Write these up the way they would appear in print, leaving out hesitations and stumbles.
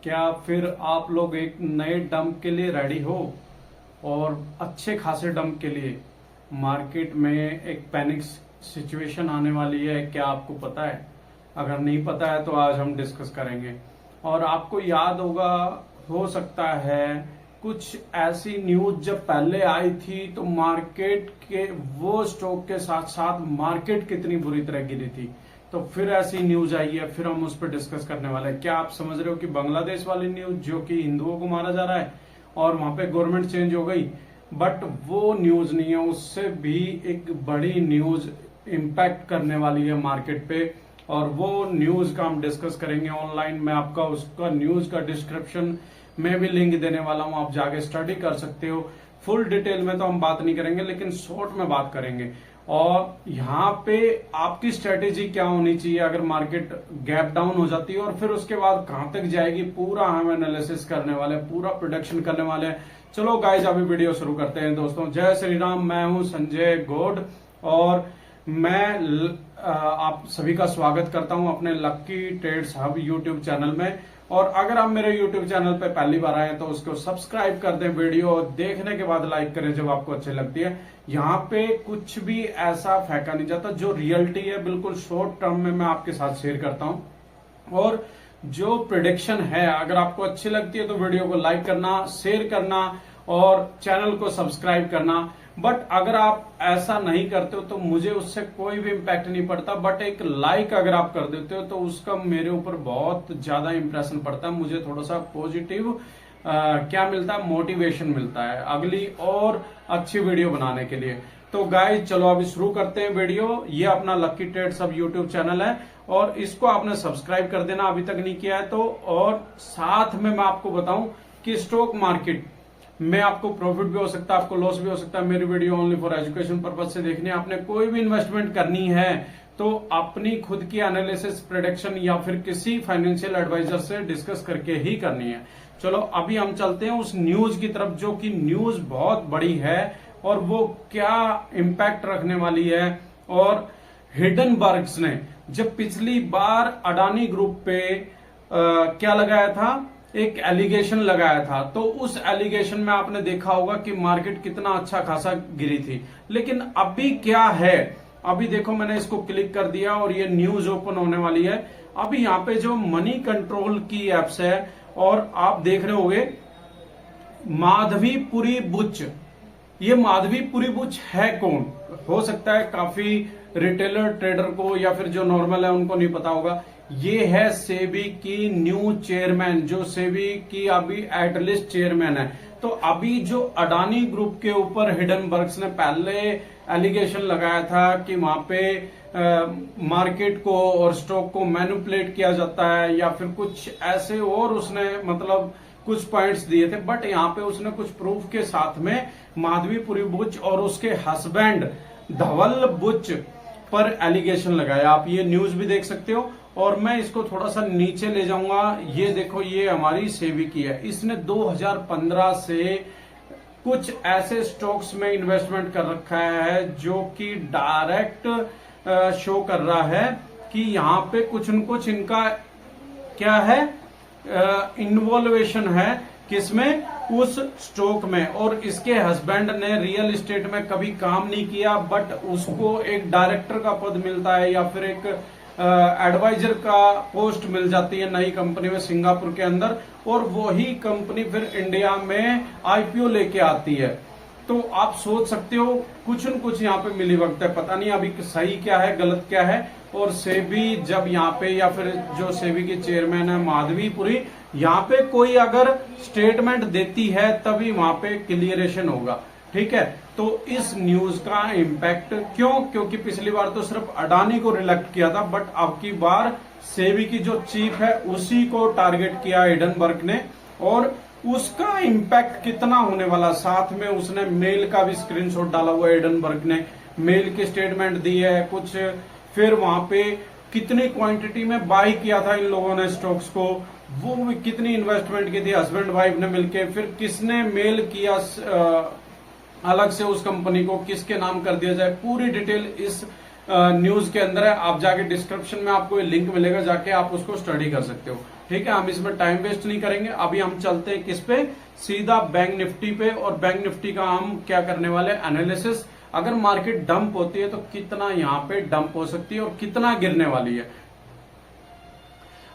क्या फिर आप लोग एक नए डंप के लिए रेडी हो? और अच्छे खासे डंप के लिए मार्केट में एक पैनिक सिचुएशन आने वाली है, क्या आपको पता है? अगर नहीं पता है तो आज हम डिस्कस करेंगे। और आपको याद होगा, हो सकता है कुछ ऐसी न्यूज जब पहले आई थी तो मार्केट के वो स्टॉक के साथ साथ मार्केट कितनी बुरी तरह गिरी थी। तो फिर ऐसी न्यूज आई है, फिर हम उस पर डिस्कस करने वाले हैं। क्या आप समझ रहे हो कि बांग्लादेश वाली न्यूज जो कि हिंदुओं को मारा जा रहा है और वहां पे गवर्नमेंट चेंज हो गई, बट वो न्यूज नहीं है, उससे भी एक बड़ी न्यूज इम्पैक्ट करने वाली है मार्केट पे। और वो न्यूज का हम डिस्कस करेंगे ऑनलाइन। मैं आपका उसका न्यूज का डिस्क्रिप्शन में भी लिंक देने वाला हूं, आप जाके स्टडी कर सकते हो। फुल डिटेल में तो हम बात नहीं करेंगे, लेकिन शॉर्ट में बात करेंगे। और यहाँ पे आपकी स्ट्रेटेजी क्या होनी चाहिए अगर मार्केट गैप डाउन हो जाती है, और फिर उसके बाद कहां तक जाएगी, पूरा हम एनालिसिस करने वाले हैं, पूरा प्रोडिक्शन करने वाले हैं। चलो गाइज, अभी वीडियो शुरू करते हैं। दोस्तों, जय श्री राम। मैं हूं संजय गौड और मैं आप सभी का स्वागत करता हूं अपने लक्की ट्रेड्स हब यूट्यूब चैनल में। और अगर आप मेरे यूट्यूब चैनल पे पहली बार आए तो उसको सब्सक्राइब कर दें, वीडियो देखने के बाद लाइक करें जब आपको अच्छी लगती है। यहाँ पे कुछ भी ऐसा फेंका नहीं जाता, जो रियलिटी है बिल्कुल शॉर्ट टर्म में मैं आपके साथ शेयर करता हूँ। और जो प्रिडिक्शन है, अगर आपको अच्छी लगती है तो वीडियो को लाइक करना, शेयर करना और चैनल को सब्सक्राइब करना। बट अगर आप ऐसा नहीं करते हो तो मुझे उससे कोई भी इम्पैक्ट नहीं पड़ता, बट एक लाइक अगर आप कर देते हो तो उसका मेरे ऊपर बहुत ज्यादा इंप्रेशन पड़ता है। मुझे थोड़ा सा पॉजिटिव क्या मिलता है, मोटिवेशन मिलता है अगली और अच्छी वीडियो बनाने के लिए। तो गाइस, चलो अभी शुरू करते हैं वीडियो। ये अपना लक्की ट्रेड सब यूट्यूब चैनल है और इसको आपने सब्सक्राइब कर देना अभी तक नहीं किया है तो। और साथ में मैं आपको बताऊं कि स्टॉक मार्केट में आपको प्रॉफिट भी हो सकता है, आपको लॉस भी हो सकता है। मेरी video only for education purpose से देखनी है। आपने कोई भी इन्वेस्टमेंट करनी है तो अपनी खुद की एनालिसिस, प्रेडिक्शन या फिर किसी फाइनेंशियल एडवाइजर से डिस्कस करके ही करनी है। चलो अभी हम चलते हैं उस न्यूज की तरफ, जो कि न्यूज बहुत बड़ी है और वो क्या इम्पैक्ट रखने वाली है। और हिडनबर्ग्स ने जब पिछली बार अडानी ग्रुप पे क्या लगाया था, एक एलिगेशन लगाया था, तो उस एलिगेशन में आपने देखा होगा कि मार्केट कितना अच्छा खासा गिरी थी। लेकिन अभी क्या है, अभी देखो मैंने इसको क्लिक कर दिया और ये न्यूज ओपन होने वाली है। अभी यहाँ पे जो मनी कंट्रोल की एप्स है और आप देख रहे होंगे माधवीपुरी बुच। ये माधवीपुरी बुच है कौन? हो सकता है काफी रिटेलर ट्रेडर को या फिर जो नॉर्मल है उनको नहीं पता होगा। ये है सेबी की न्यू चेयरमैन, जो सेबी की अभी एटलिस्ट चेयरमैन है। तो अभी जो अडानी ग्रुप के ऊपर हिडनबर्ग्स ने पहले एलिगेशन लगाया था कि वहां पे मार्केट को और स्टॉक को मैनिपुलेट किया जाता है या फिर कुछ ऐसे, और उसने मतलब कुछ पॉइंट्स दिए थे, बट यहाँ पे उसने कुछ प्रूफ के साथ में माधवीपुरी बुच और उसके हस्बैंड धवल बुच पर एलिगेशन लगाया। आप ये न्यूज भी देख सकते हो और मैं इसको थोड़ा सा नीचे ले जाऊंगा। ये देखो, ये हमारी सेबी की है। इसने 2015 से कुछ ऐसे स्टॉक्स में इन्वेस्टमेंट कर रखा है जो कि डायरेक्ट शो कर रहा है कि यहाँ पे कुछ न कुछ इनका क्या है, इन्वॉल्वेशन है किसमें, उस स्टॉक में। और इसके हस्बैंड ने रियल एस्टेट में कभी काम नहीं किया, बट उसको एक डायरेक्टर का पद मिलता है या फिर एक एडवाइजर का पोस्ट मिल जाती है नई कंपनी में सिंगापुर के अंदर, और वही कंपनी फिर इंडिया में आईपीओ लेके आती है। तो आप सोच सकते हो कुछ न कुछ यहाँ पे मिली वक्त है, पता नहीं अभी सही क्या है गलत क्या है। और सेबी जब यहाँ पे, या फिर जो सेबी की चेयरमैन है माधवीपुरी, यहाँ पे कोई अगर स्टेटमेंट देती है तभी वहां पे क्लियरेशन होगा, ठीक है। तो इस न्यूज का इम्पैक्ट क्यों, क्योंकि पिछली बार तो सिर्फ अडानी को रिलेक्ट किया था, बट अब की बार सेबी की जो चीफ है उसी को टारगेट किया हिडनबर्ग ने। और उसका इम्पैक्ट कितना होने वाला, साथ में उसने मेल का भी स्क्रीनशॉट डाला हुआ है। हिडनबर्ग ने मेल की स्टेटमेंट दी है कुछ, फिर वहां पे कितनी क्वांटिटी में बाई किया था इन लोगों ने स्टॉक्स को, वो भी कितनी इन्वेस्टमेंट की थी हस्बैंड वाइफ ने मिलके, फिर किसने मेल किया अलग से उस कंपनी को, किसके नाम कर दिया जाए, पूरी डिटेल इस न्यूज के अंदर है। आप जाके डिस्क्रिप्शन में आपको ये लिंक मिलेगा, जाके आप उसको स्टडी कर सकते हो, ठीक है, हम इसमें टाइम वेस्ट नहीं करेंगे। अभी हम चलते हैं किस पे, सीधा बैंक निफ्टी पे। और बैंक निफ्टी का हम क्या करने वाले, एनालिसिस। अगर मार्केट डंप होती है तो कितना यहाँ पे डंप हो सकती है और कितना गिरने वाली है।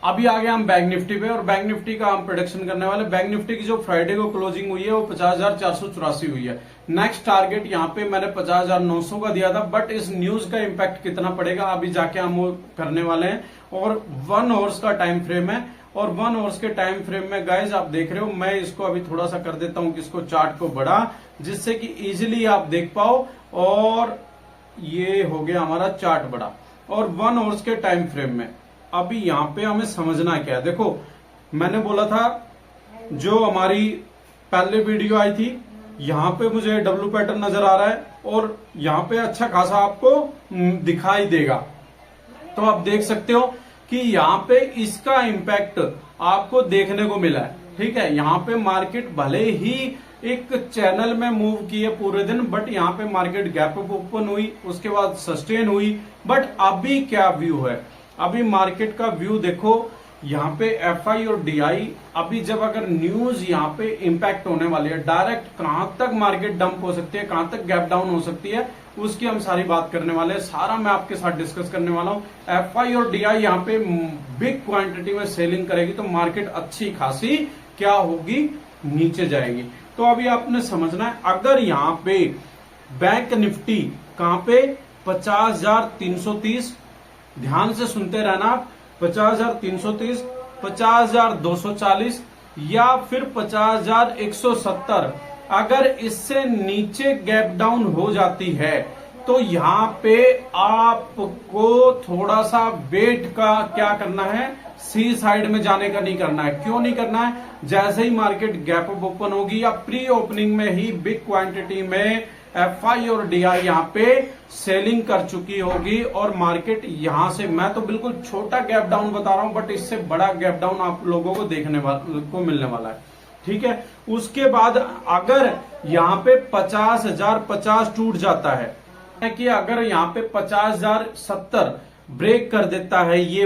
अभी आ गए हम बैंक निफ्टी पे, और बैंक निफ्टी का हम प्रोडिक्शन करने वाले। बैंक निफ्टी की जो फ्राइडे को क्लोजिंग हुई है वो 50,484 हुई है। नेक्स्ट टारगेट यहाँ पे मैंने 50,900 का दिया था, बट इस न्यूज का इम्पैक्ट कितना पड़ेगा अभी जाके हम वो करने वाले हैं। और 1 आवर्स का टाइम फ्रेम है, और 1 आवर्स के टाइम फ्रेम में गाइज आप देख रहे हो, मैं इसको अभी थोड़ा सा कर देता हूं कि इसको चार्ट को बड़ा, जिससे कि इजिली आप देख पाओ। और ये हो गया हमारा चार्ट बड़ा। और 1 आवर्स के टाइम फ्रेम में अभी यहाँ पे हमें समझना क्या है। देखो, मैंने बोला था जो हमारी पहले वीडियो आई थी, यहाँ पे मुझे डब्ल्यू पैटर्न नजर आ रहा है और यहाँ पे अच्छा खासा आपको दिखाई देगा। तो आप देख सकते हो कि यहाँ पे इसका इम्पैक्ट आपको देखने को मिला है। ठीक है, यहाँ पे मार्केट भले ही एक चैनल में मूव की है पूरे दिन, बट यहाँ पे मार्केट गैप अप ओपन हुई, उसके बाद सस्टेन हुई। बट अभी क्या व्यू है, अभी मार्केट का व्यू देखो, यहाँ पे एफआई और डीआई, अभी जब अगर न्यूज यहाँ पे इम्पैक्ट होने वाली है, डायरेक्ट कहां तक मार्केट डंप हो सकती है, कहां तक गैप डाउन हो सकती है, उसकी हम सारी बात करने वाले हैं। सारा मैं आपके साथ डिस्कस करने वाला हूं। एफआई और डीआई यहाँ पे बिग क्वांटिटी में सेलिंग करेगी तो मार्केट अच्छी खासी क्या होगी, नीचे जाएगी। तो अभी आपने समझना है, अगर यहाँ पे बैंक निफ्टी कहां पे 50,330, ध्यान से सुनते रहना, 50,330, 50,240 या फिर 50,170, अगर इससे नीचे गैप डाउन हो जाती है तो यहाँ पे आपको थोड़ा सा वेट का क्या करना है, सी साइड में जाने का नहीं करना है। क्यों नहीं करना है, जैसे ही मार्केट गैप अप ओपन होगी या प्री ओपनिंग में ही बिग क्वांटिटी में एफआई और डीआई यहाँ पे सेलिंग कर चुकी होगी और मार्केट यहां से, मैं तो बिल्कुल छोटा गैप डाउन बता रहा हूं, बट इससे बड़ा गैप डाउन आप लोगों को देखने को मिलने वाला है। ठीक है, उसके बाद अगर यहाँ पे 50,050 टूट जाता है, कि अगर यहाँ पे 50,070 ब्रेक कर देता है, ये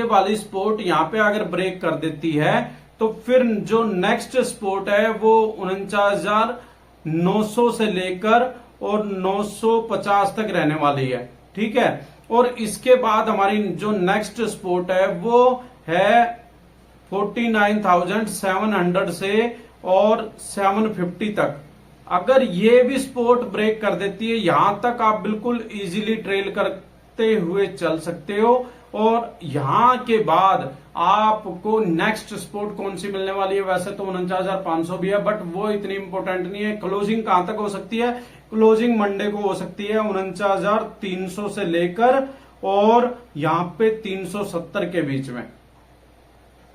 वाली स्पोर्ट यहाँ पे अगर ब्रेक कर देती है, तो फिर जो नेक्स्ट स्पोर्ट है वो 49,900 से लेकर और 950 तक रहने वाली है। ठीक है, और इसके बाद हमारी जो नेक्स्ट स्पोर्ट है वो है 49,700 से और 750 तक। अगर ये भी स्पोर्ट ब्रेक कर देती है, यहां तक आप बिल्कुल इजीली ट्रेल करते हुए चल सकते हो। और यहां के बाद आपको नेक्स्ट स्पोर्ट कौन सी मिलने वाली है, वैसे तो 49,500 भी है, बट वो इतनी इंपॉर्टेंट नहीं है। क्लोजिंग कहां तक हो सकती है, क्लोजिंग मंडे को हो सकती है 49,300 से लेकर और यहां पे 370 के बीच में,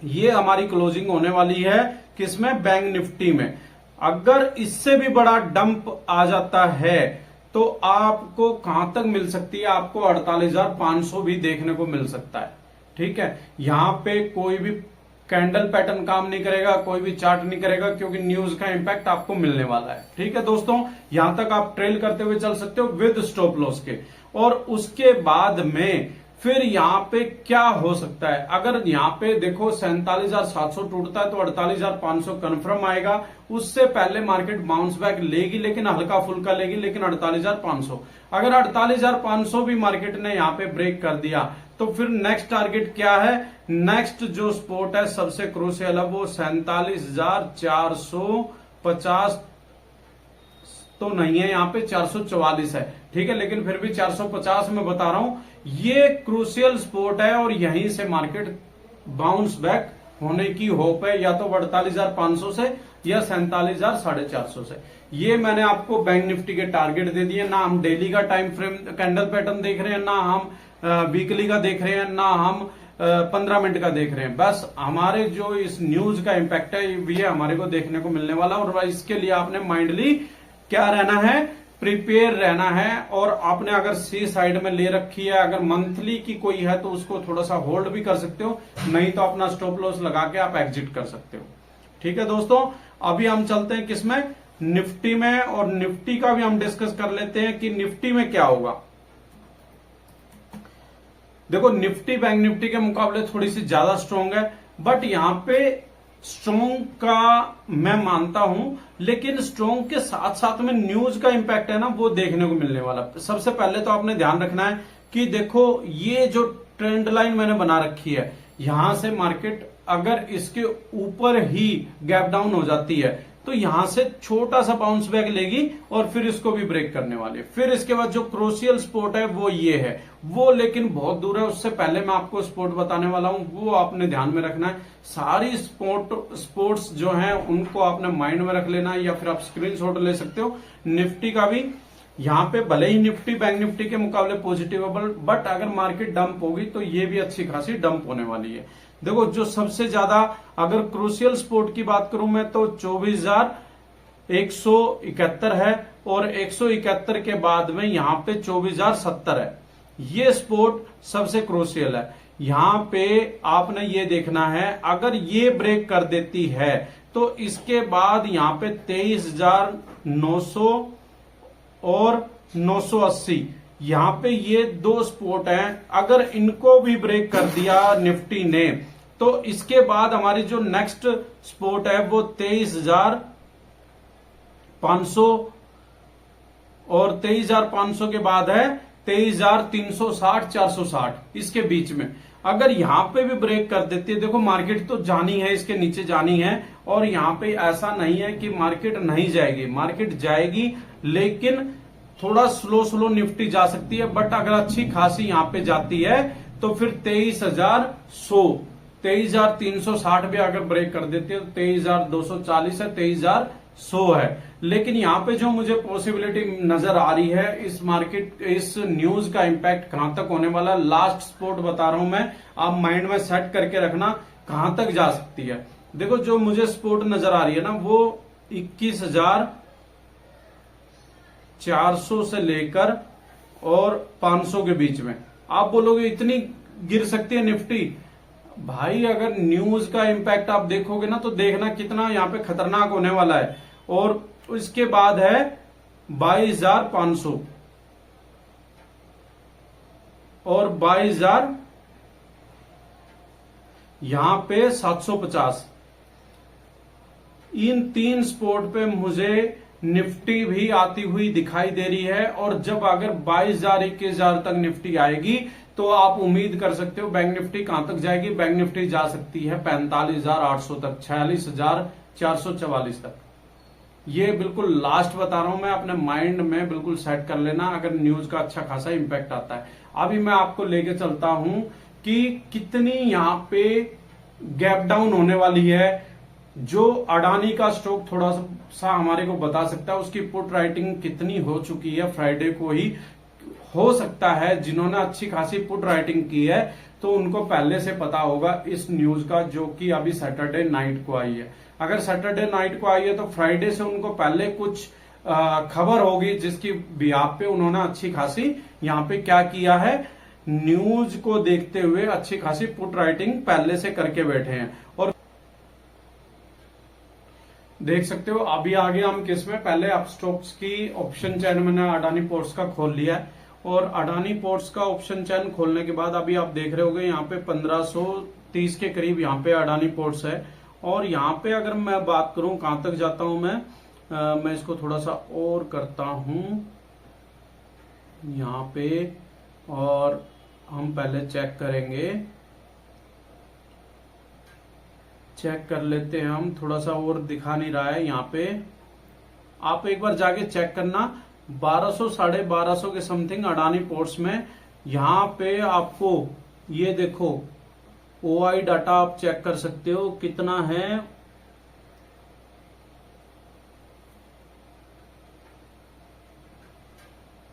ये हमारी क्लोजिंग होने वाली है। किसमें, बैंक निफ्टी में। अगर इससे भी बड़ा डंप आ जाता है तो आपको कहां तक मिल सकती है, आपको 48,500 भी देखने को मिल सकता है। ठीक है, यहां पे कोई भी कैंडल पैटर्न काम नहीं करेगा, कोई भी चार्ट नहीं करेगा, क्योंकि न्यूज का इंपैक्ट आपको मिलने वाला है। ठीक है दोस्तों, यहां तक आप ट्रेल करते हुए चल सकते हो विद स्टॉप लॉस के। और उसके बाद में फिर यहाँ पे क्या हो सकता है, अगर यहाँ पे देखो 47,700 टूटता है तो 48,500 कन्फर्म आएगा। उससे पहले मार्केट बाउंस बैक लेगी, लेकिन हल्का फुल्का लेगी, लेकिन 48,500, अगर 48,500 भी मार्केट ने यहाँ पे ब्रेक कर दिया तो फिर नेक्स्ट टारगेट क्या है, नेक्स्ट जो स्पोर्ट है सबसे क्रूशियल है वो 47,450 तो नहीं है, यहाँ पे 444 है। ठीक है, लेकिन फिर भी 450 में बता रहा हूं, ये क्रूशियल स्पोर्ट है और यहीं से मार्केट बाउंस बैक होने की होप है, या तो 48,500 से या 47,450 से। ये मैंने आपको बैंक निफ्टी के टारगेट दे दिए। ना हम डेली का टाइम फ्रेम कैंडल पैटर्न देख रहे हैं, ना हम वीकली का देख रहे हैं, ना हम 15 मिनट का देख रहे हैं। बस हमारे जो इस न्यूज का इम्पैक्ट है ये हमारे को देखने को मिलने वाला, और इसके लिए आपने माइंडली क्या रहना है, प्रिपेयर रहना है। और आपने अगर सी साइड में ले रखी है, अगर मंथली की कोई है तो उसको थोड़ा सा होल्ड भी कर सकते हो, नहीं तो अपना स्टॉप लॉस लगा के आप एग्जिट कर सकते हो। ठीक है दोस्तों, अभी हम चलते हैं किसमें, निफ्टी में। और निफ्टी का भी हम डिस्कस कर लेते हैं कि निफ्टी में क्या होगा। देखो, निफ्टी बैंक निफ्टी के मुकाबले थोड़ी सी ज्यादा स्ट्रॉन्ग है, बट यहाँ पे स्ट्रॉन्ग का मैं मानता हूं, लेकिन स्ट्रॉन्ग के साथ साथ में न्यूज का इंपैक्ट है ना, वो देखने को मिलने वाला। सबसे पहले तो आपने ध्यान रखना है कि देखो ये जो ट्रेंड लाइन मैंने बना रखी है, यहां से मार्केट अगर इसके ऊपर ही गैप डाउन हो जाती है तो यहां से छोटा सा बाउंस बैक लेगी और फिर इसको भी ब्रेक करने वाली है। फिर इसके बाद जो क्रूशियल स्पॉट है वो ये है, वो लेकिन बहुत दूर है। उससे पहले मैं आपको स्पॉट बताने वाला हूं, वो आपने ध्यान में रखना है। सारी स्पोर्ट्स जो हैं उनको आपने माइंड में रख लेना है, या फिर आप स्क्रीनशॉट ले सकते हो। निफ्टी का भी यहाँ पे भले ही निफ्टी बैंक निफ्टी के मुकाबले पॉजिटिव है, बट अगर मार्केट डंप होगी तो ये भी अच्छी खासी डंप होने वाली है। देखो जो सबसे ज्यादा अगर क्रूशियल स्पोर्ट की बात करूं मैं तो 24,171 है, और 171 के बाद में यहां पे 24,070 है। ये स्पोर्ट सबसे क्रूशियल है। यहां पे आपने ये देखना है, अगर ये ब्रेक कर देती है तो इसके बाद यहां पे 23,900 और 980, यहां पे ये दो स्पोर्ट हैं। अगर इनको भी ब्रेक कर दिया निफ्टी ने तो इसके बाद हमारी जो नेक्स्ट स्पोर्ट है वो 23,500, और 23,500 के बाद है 23,360 460, इसके बीच में अगर यहां पे भी ब्रेक कर देती है, देखो मार्केट तो जानी है, इसके नीचे जानी है, और यहां पे ऐसा नहीं है कि मार्केट नहीं जाएगी, मार्केट जाएगी, लेकिन थोड़ा स्लो निफ्टी जा सकती है। बट अगर अच्छी खासी यहां पे जाती है तो फिर 23,100 23,360 भी अगर ब्रेक कर देती है तो 23,240 है, 23,100 है। लेकिन यहां पे जो मुझे पॉसिबिलिटी नजर आ रही है, इस मार्केट इस न्यूज का इंपैक्ट कहां तक होने वाला, लास्ट स्पोर्ट बता रहा हूं मैं, आप माइंड में सेट करके रखना कहां तक जा सकती है। देखो जो मुझे स्पोर्ट नजर आ रही है ना, वो 21,400 से लेकर और 500 के बीच में। आप बोलोगे इतनी गिर सकती है निफ्टी? भाई अगर न्यूज का इंपैक्ट आप देखोगे ना तो देखना कितना यहाँ पे खतरनाक होने वाला है। और इसके बाद है 22,500 और 22,000, यहां पे 750। इन तीन स्पोर्ट पे मुझे निफ्टी भी आती हुई दिखाई दे रही है, और जब अगर 22,000 21,000 तक निफ्टी आएगी तो आप उम्मीद कर सकते हो बैंक निफ्टी कहां तक जाएगी। बैंक निफ्टी जा सकती है 45,800 तक, 46,444 तक। ये बिल्कुल लास्ट बता रहा हूं मैं, अपने माइंड में बिल्कुल सेट कर लेना अगर न्यूज का अच्छा खासा इंपैक्ट आता है। अभी मैं आपको लेके चलता हूं कि कितनी यहां पे गैप डाउन होने वाली है। जो अडानी का स्टॉक थोड़ा सा हमारे को बता सकता है, उसकी पुट राइटिंग कितनी हो चुकी है, फ्राइडे को ही हो सकता है। जिन्होंने अच्छी खासी पुट राइटिंग की है तो उनको पहले से पता होगा इस न्यूज का, जो कि अभी सैटरडे नाइट को आई है। अगर सैटरडे नाइट को आई है तो फ्राइडे से उनको पहले कुछ खबर होगी, जिसकी बिहाफ पे उन्होंने अच्छी खासी यहाँ पे क्या किया है, न्यूज को देखते हुए अच्छी खासी पुट राइटिंग पहले से करके बैठे हैं। और देख सकते हो अभी आगे हम किस में, पहले आप स्टॉक्स की ऑप्शन चैन मैंने अडानी पोर्ट्स का खोल लिया है, और अडानी पोर्ट्स का ऑप्शन चैन खोलने के बाद अभी आप देख रहे होगे यहाँ पे 1530 के करीब यहाँ पे अडानी पोर्ट्स है। और यहाँ पे अगर मैं बात करूं कहां तक जाता हूं मैं इसको थोड़ा सा और करता हूं यहाँ पे, और हम पहले चेक करेंगे, चेक कर लेते हैं हम, थोड़ा सा और दिखा नहीं रहा है यहाँ पे, आप एक बार जाके चेक करना। 1200 1250 के समथिंग अडानी पोर्ट्स में यहाँ पे आपको ये देखो ओआई डाटा आप चेक कर सकते हो कितना है,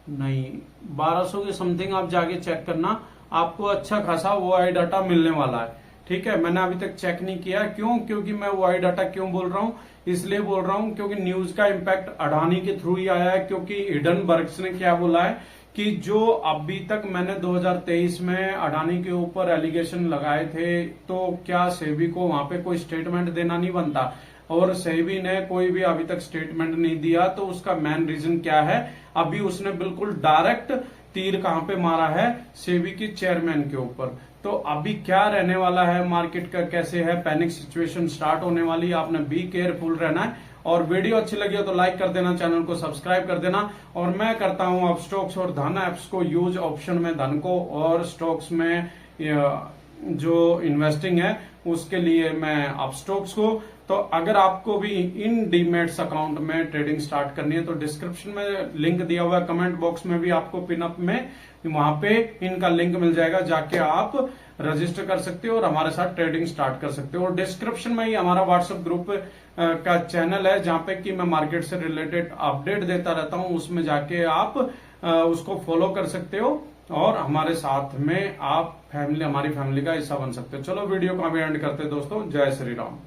नहीं 1200 के समथिंग आप जाके चेक करना, आपको अच्छा खासा ओआई डाटा मिलने वाला है। ठीक है, मैंने अभी तक चेक नहीं किया, क्यों? क्योंकि मैं ओआई डाटा क्यों बोल रहा हूं, इसलिए बोल रहा हूं क्योंकि न्यूज का इंपैक्ट अडानी के थ्रू ही आया है। क्योंकि हिडनबर्ग्स ने क्या बोला है कि जो अभी तक मैंने 2023 में अडानी के ऊपर एलिगेशन लगाए थे, तो क्या सेबी को वहां पे कोई स्टेटमेंट देना नहीं बनता, और सेबी ने कोई भी अभी तक स्टेटमेंट नहीं दिया। तो उसका मेन रीजन क्या है, अभी उसने बिल्कुल डायरेक्ट तीर कहां पे मारा है, सेबी की चेयरमैन के ऊपर। तो अभी क्या रहने वाला है, मार्केट का कैसे है, पैनिक सिचुएशन स्टार्ट होने वाली है, आपने बी केयरफुल रहना है। और वीडियो अच्छी लगी हो तो लाइक कर देना, चैनल को सब्सक्राइब कर देना। और मैं करता हूं अब स्टॉक्स और धन एप्स को यूज, ऑप्शन में धन को और स्टॉक्स में जो इन्वेस्टिंग है उसके लिए मैं अब स्टॉक्स को। तो अगर आपको भी इन डीमेट्स अकाउंट में ट्रेडिंग स्टार्ट करनी है तो डिस्क्रिप्शन में लिंक दिया हुआ है, कमेंट बॉक्स में भी आपको पिनअप में वहां पे इनका लिंक मिल जाएगा, जाके आप रजिस्टर कर सकते हो और हमारे साथ ट्रेडिंग स्टार्ट कर सकते हो। और डिस्क्रिप्शन में ही हमारा व्हाट्सएप ग्रुप का चैनल है जहां पे कि मैं मार्केट से रिलेटेड अपडेट देता रहता हूं, उसमें जाके आप उसको फॉलो कर सकते हो और हमारे साथ में आप फैमिली, हमारी फैमिली का हिस्सा बन सकते हो। चलो वीडियो को अभी एंड करते हैं दोस्तों। जय श्री राम।